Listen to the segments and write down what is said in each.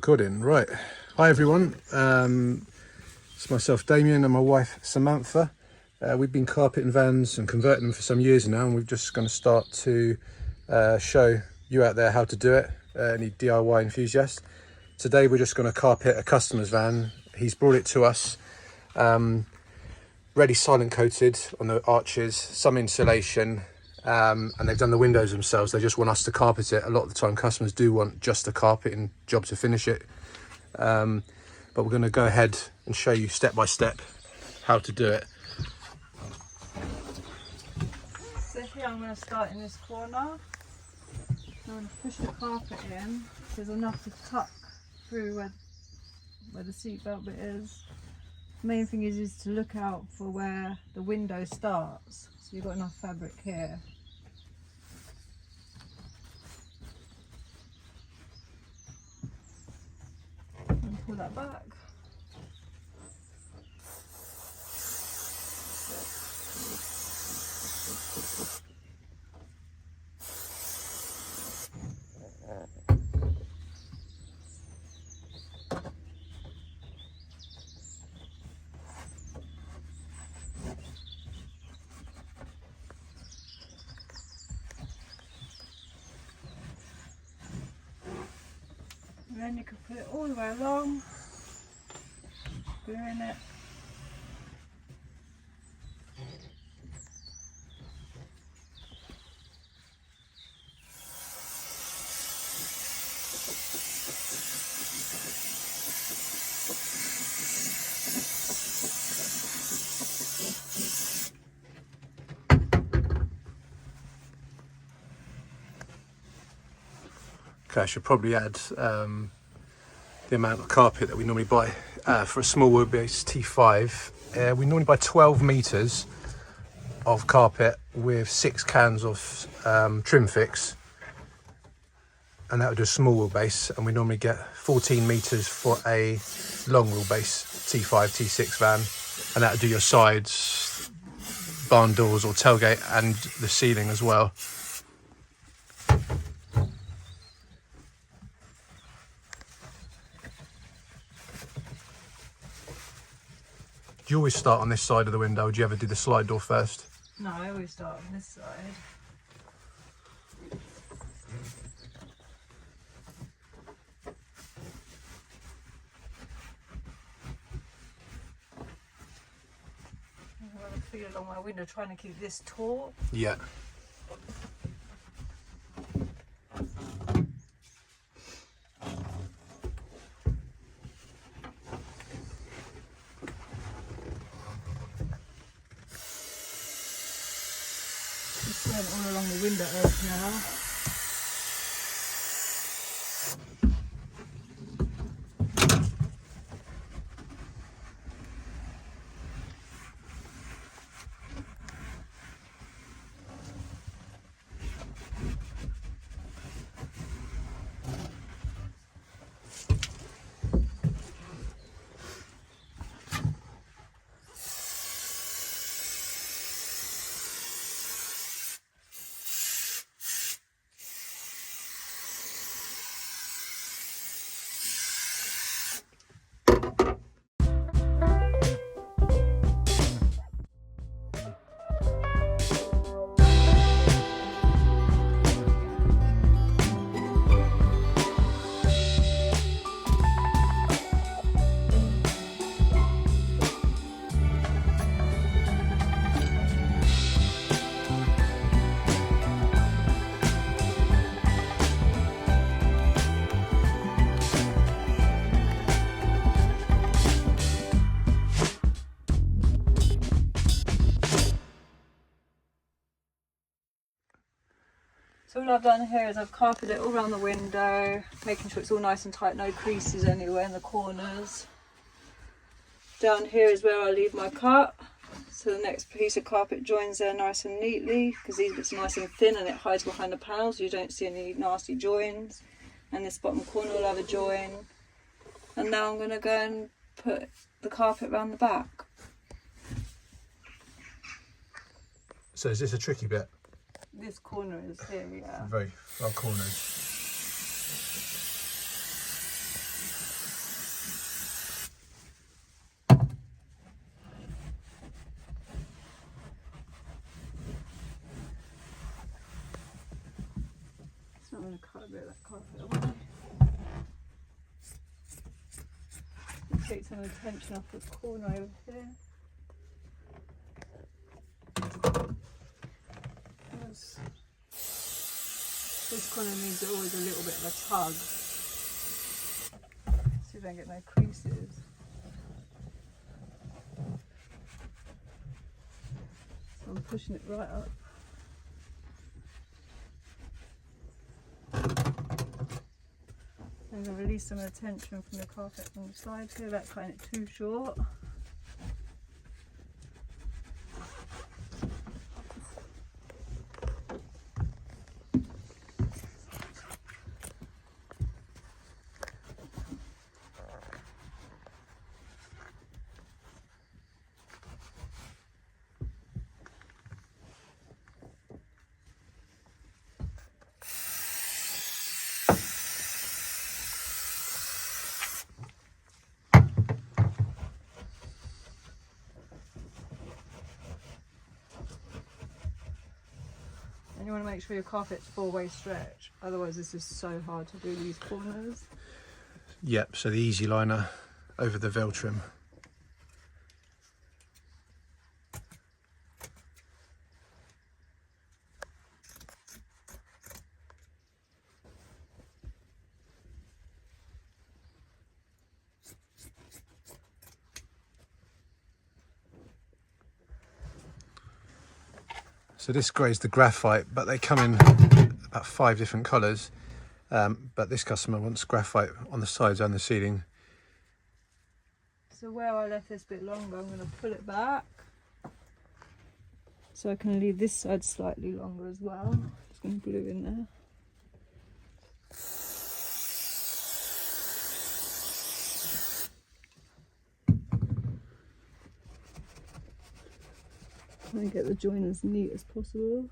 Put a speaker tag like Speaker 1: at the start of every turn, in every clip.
Speaker 1: Recording, right. Hi everyone, it's myself Damien and my wife Samantha. We've been carpeting vans and converting them for some years now, and we're just going to start to show you out there how to do it, any DIY enthusiasts. Today we're just going to carpet a customer's van. He's brought it to us, ready silent coated on the arches, some insulation, and they've done the windows themselves. They just want us to carpet it. A lot of the time customers do want just a carpeting job to finish it, but we're going to go ahead and show you step by step how to do it.
Speaker 2: So here I'm going to start in this corner. I'm going to push the carpet in. There's enough to tuck through where the seat belt bit is. The main thing is to look out for where the window starts. So you've got enough fabric here. And pull that back. And then you can put it all the way along, doing it.
Speaker 1: Okay, I should probably add the amount of carpet that we normally buy for a small wheelbase T5. We normally buy 12 meters of carpet with 6 cans of trim fix, and that would do a small wheelbase. And we normally get 14 meters for a long wheelbase T5, T6 van, and that would do your sides, barn doors or tailgate, and the ceiling as well. Do you always start on this side of the window, or do you ever do the slide door first?
Speaker 2: No, I always start on this side. I'm going to feel along my window, trying to keep this taut.
Speaker 1: Yeah.
Speaker 2: Just going all along the window edge now. So all I've done here is I've carpeted it all around the window, making sure it's all nice and tight, no creases anywhere in the corners. Down here is where I leave my cut, so the next piece of carpet joins there nice and neatly, because these bits are nice and thin and it hides behind the panels so you don't see any nasty joins. And this bottom corner will have a join. And now I'm going to go and put the carpet around the back.
Speaker 1: So is this a tricky bit?
Speaker 2: This corner is here, yeah.
Speaker 1: Very well cornered.
Speaker 2: take some of the tension off the corner over here. This corner needs always a little bit of a tug. See if I can get no creases. So I'm pushing it right up. I'm going to release some of the tension from the carpet on the side here without cutting it too short. You want to make sure your carpet's 4-way stretch, otherwise this is so hard to do these corners.
Speaker 1: Yep, so the easy liner over the veil trim. So this grey is the graphite, but they come in about 5 different colours. But this customer wants graphite on the sides and the ceiling.
Speaker 2: So where I left this bit longer, I'm going to pull it back. So I can leave this side slightly longer as well. Just going to glue in there. Try and get the join as neat as possible.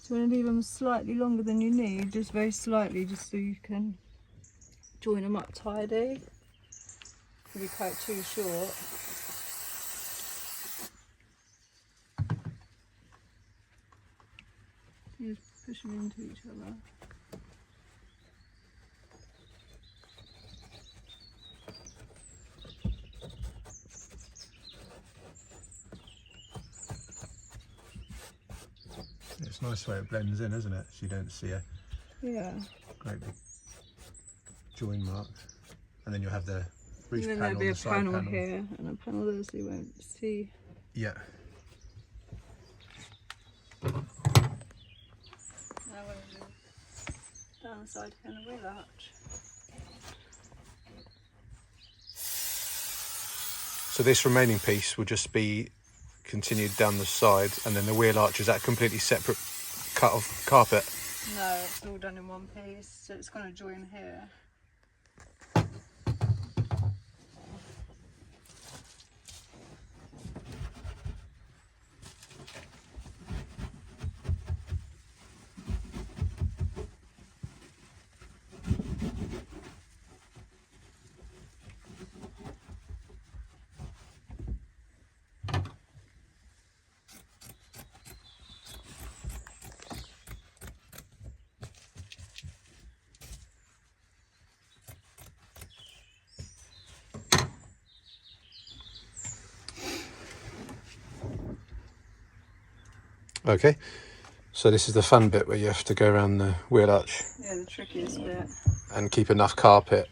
Speaker 2: So I'm going to leave them slightly longer than you need, just very slightly, just so you can join them up tidy. If you cut it too short. You just push them into each other.
Speaker 1: It's a nice way it blends in, isn't it? So you don't see a great big join mark. And then you'll have the roof
Speaker 2: and then
Speaker 1: panel,
Speaker 2: there'll be a
Speaker 1: the side
Speaker 2: panel
Speaker 1: panel
Speaker 2: here and a panel there, so you won't see.
Speaker 1: Yeah.
Speaker 2: Now I'm going to do down the side here and a wheel arch.
Speaker 1: So this remaining piece will just be continued down the side, and then the wheel arch, is that a completely separate cut of carpet?
Speaker 2: No, it's all done in one piece, so it's going to join here.
Speaker 1: Okay, so this is the fun bit where you have to go around the wheel arch
Speaker 2: Yeah, the trickiest bit.
Speaker 1: and keep enough carpet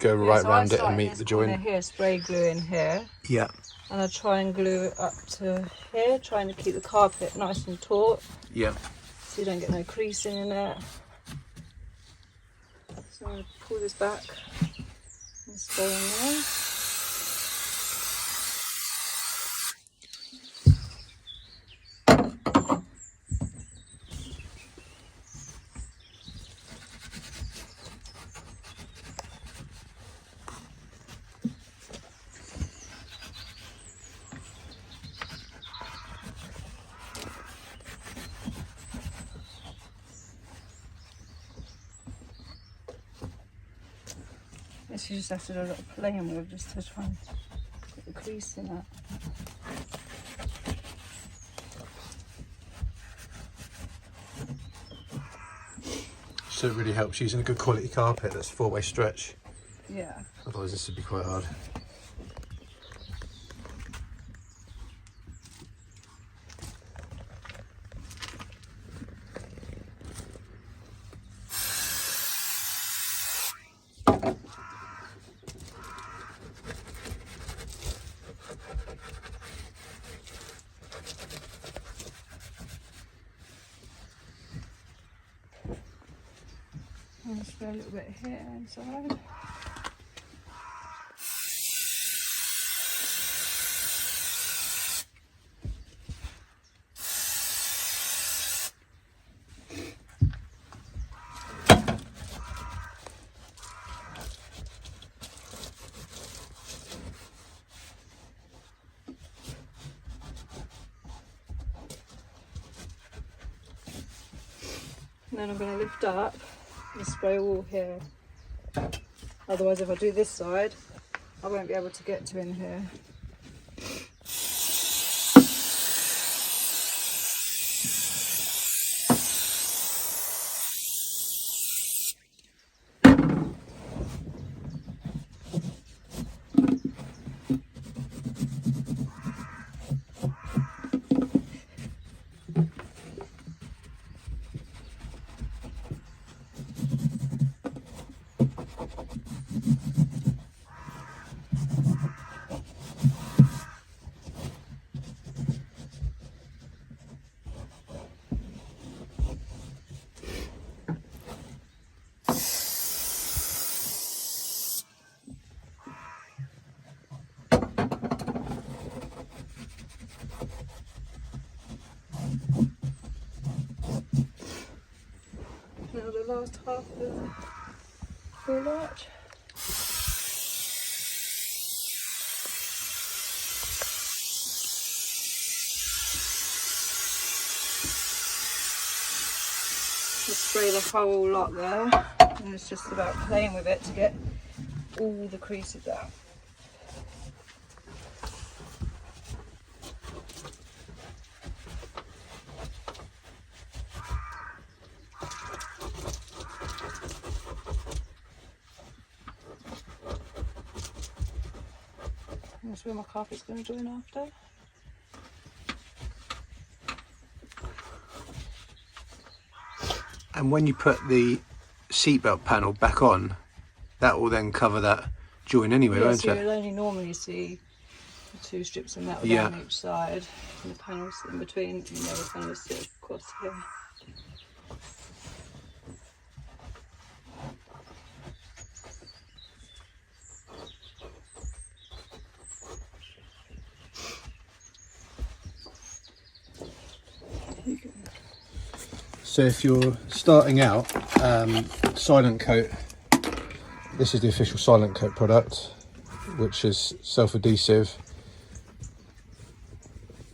Speaker 1: go right
Speaker 2: so
Speaker 1: round
Speaker 2: I
Speaker 1: it and
Speaker 2: start in
Speaker 1: meet
Speaker 2: this
Speaker 1: the
Speaker 2: corner
Speaker 1: join.
Speaker 2: here, spray glue in here,
Speaker 1: Yeah.
Speaker 2: and I try and glue it up to here, trying to keep the carpet nice and taut,
Speaker 1: Yeah.
Speaker 2: so you don't get no creasing in it. So I'm going to pull this back and spray in there. This you just have to do a lot of playing with, just to try and get the crease in it.
Speaker 1: So it really helps using a good quality carpet that's 4-way stretch.
Speaker 2: Yeah.
Speaker 1: Otherwise this would be quite hard.
Speaker 2: And spray a little bit here inside. And then I'm going to lift up and spray all here. Otherwise, if I do this side, I won't be able to get to in here. Now the last half of the full arch. Just spray the whole lot there, and it's just about playing with it to get all the creases out. That's where my carpet's going to join after.
Speaker 1: And when you put the seatbelt panel back on, that will then cover that join anyway,
Speaker 2: Yeah,
Speaker 1: won't
Speaker 2: so
Speaker 1: it?
Speaker 2: you'll only normally see the 2 strips of metal
Speaker 1: Yeah.
Speaker 2: down each side, and the panels in between, and the other panels sit across here.
Speaker 1: So if you're starting out, Silent Coat, this is the official Silent Coat product, which is self-adhesive,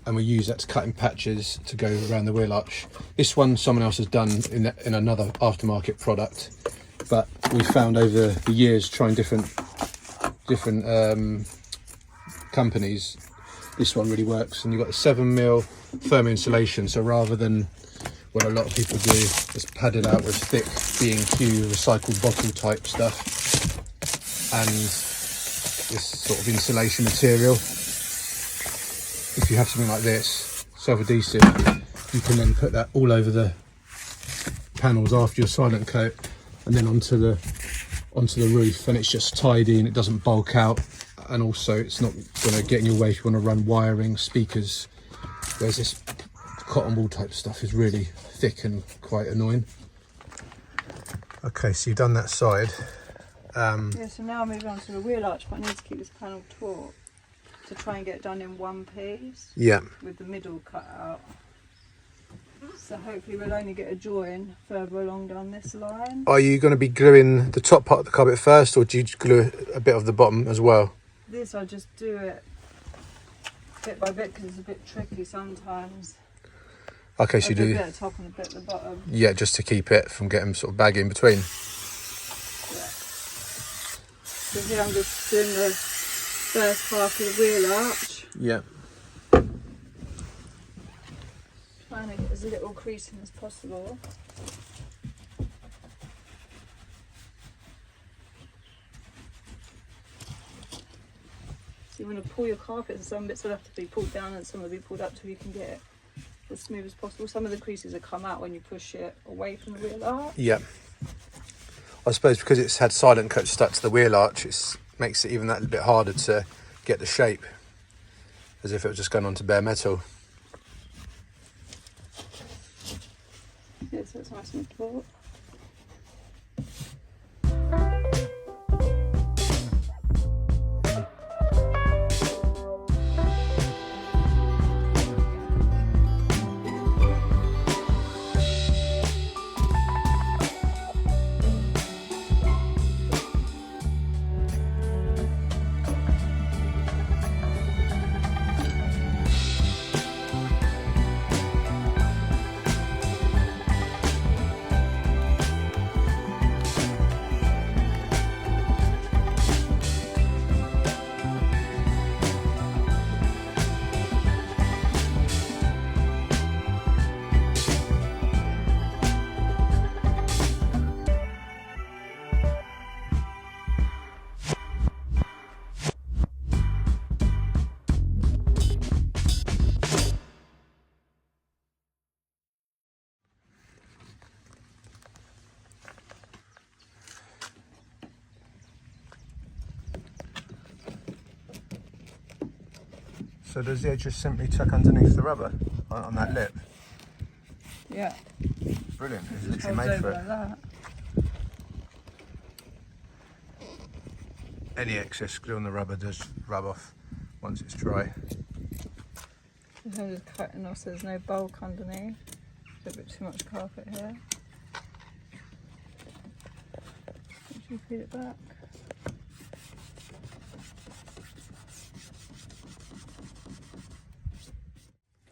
Speaker 1: and we use that to cut in patches to go around the wheel arch. This one someone else has done in another aftermarket product, but we found over the years trying different companies, this one really works. And you've got a 7mm thermal insulation, so rather than what a lot of people do is pad it out with thick B&Q recycled bottle type stuff, and this sort of insulation material, if you have something like this, self-adhesive, you can then put that all over the panels after your Silent Coat, and then onto the roof, and it's just tidy and it doesn't bulk out, and also it's not going to get in your way if you want to run wiring, speakers. Whereas this cotton wool type stuff is really thick and quite annoying. Okay, so you've done that side.
Speaker 2: Yeah, so now I'm moving on to the wheel arch, but I need to keep this panel taut to try and get it done in one piece.
Speaker 1: Yeah.
Speaker 2: With the middle cut out. So hopefully we'll only get a join further along down this line.
Speaker 1: Are you going to be gluing the top part of the carpet first, or do you glue a bit of the bottom as well?
Speaker 2: This I'll just do it bit by bit because it's a bit tricky sometimes.
Speaker 1: Okay, so you do
Speaker 2: a bit at the top and a bit at the bottom.
Speaker 1: Yeah, just to keep it from getting sort of baggy in between.
Speaker 2: Yeah. So here I'm just doing the first half of the wheel arch.
Speaker 1: Yeah.
Speaker 2: Trying to get as little creasing as possible. So you want to pull your carpet, so some bits will have to be pulled down and some will be pulled up till you can get it as smooth as possible. Some of the creases will come out when you push it away from the wheel arch.
Speaker 1: Yeah. I suppose because it's had silent coat stuck to the wheel arch, it makes it even that little bit harder to get the shape, as if it was just going onto bare metal.
Speaker 2: Yeah, so it's nice and taut.
Speaker 1: So does the edge just simply tuck underneath the rubber on that lip?
Speaker 2: Yeah.
Speaker 1: Brilliant, it's literally made for it.
Speaker 2: Like that.
Speaker 1: Any excess glue on the rubber does rub off once it's dry.
Speaker 2: I'm just cutting off so there's no bulk underneath. There's a bit too much carpet here. Should you feed it back?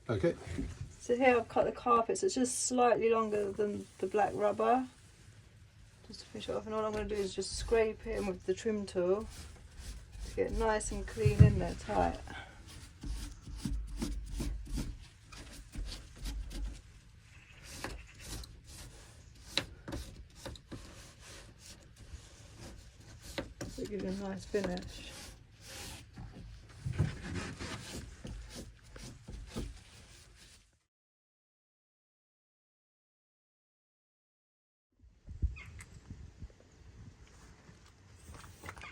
Speaker 1: Okay.
Speaker 2: So here I've cut the carpet, so it's just slightly longer than the black rubber. Just to finish it off, and all I'm going to do is just scrape it in with the trim tool to get nice and clean in there tight. So it gives you a nice finish.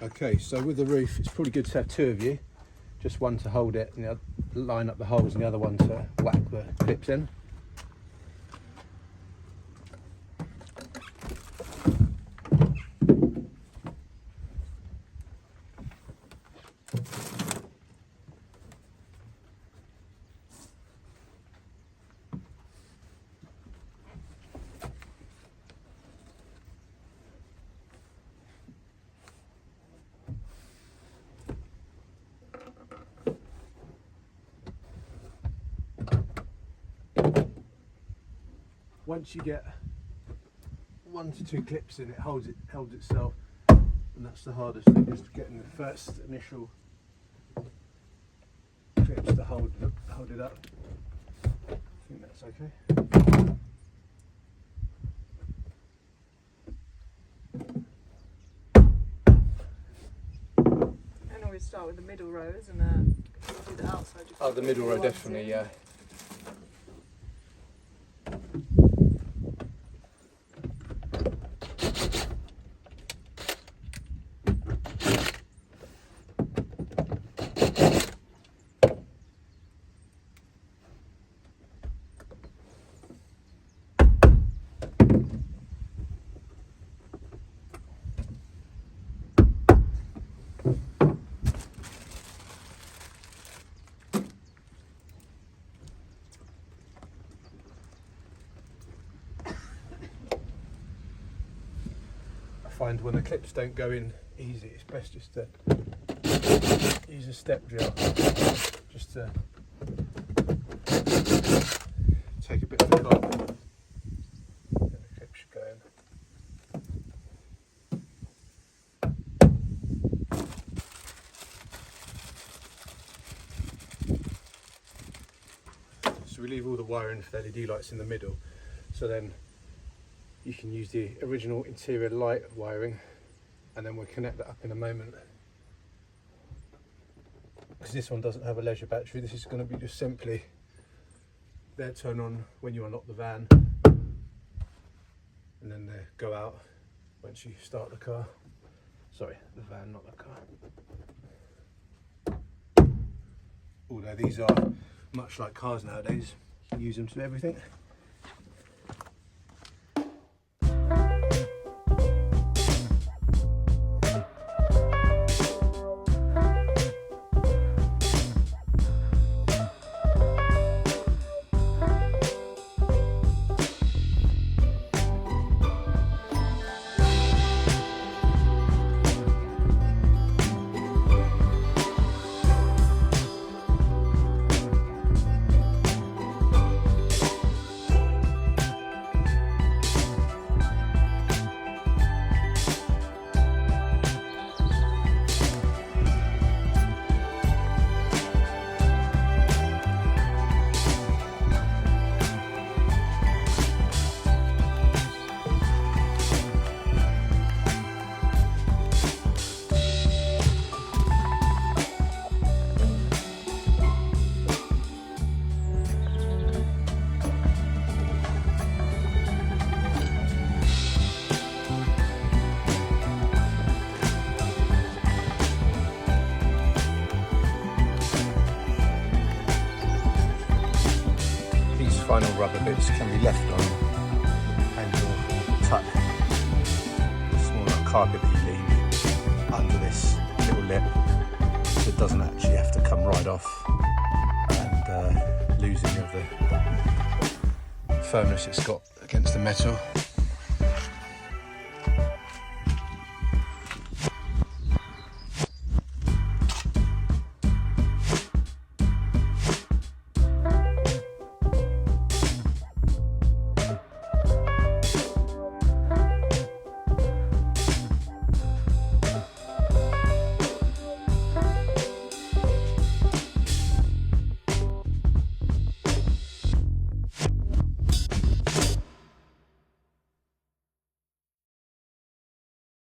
Speaker 1: Okay, so with the roof, it's probably good to have two of you. Just one to hold it and line up the holes, and the other one to whack the clips in. Once you get 1 to 2 clips in, it holds itself, and that's the hardest thing, just getting the first initial clips to hold it up. I think that's okay.
Speaker 2: And always start with the middle row, isn't it? Do the outside.
Speaker 1: Oh, the middle row, definitely, yeah. find when the clips don't go in easy, it's best just to use a step drill, just to take a bit of the carpet, and the clip should go in. So we leave all the wiring for the LED lights in the middle, so then you can use the original interior light wiring, and then we'll connect that up in a moment. Because this one doesn't have a leisure battery, this is going to be just simply there, turn on when you unlock the van, and then they go out once you start the car. Sorry, the van, not the car. Although these are much like cars nowadays, you can use them to everything. Final rubber bits can be left on, and you'll tuck the small carpet that you leave under this little lip, so it doesn't actually have to come right off and lose any of the firmness it's got against the metal.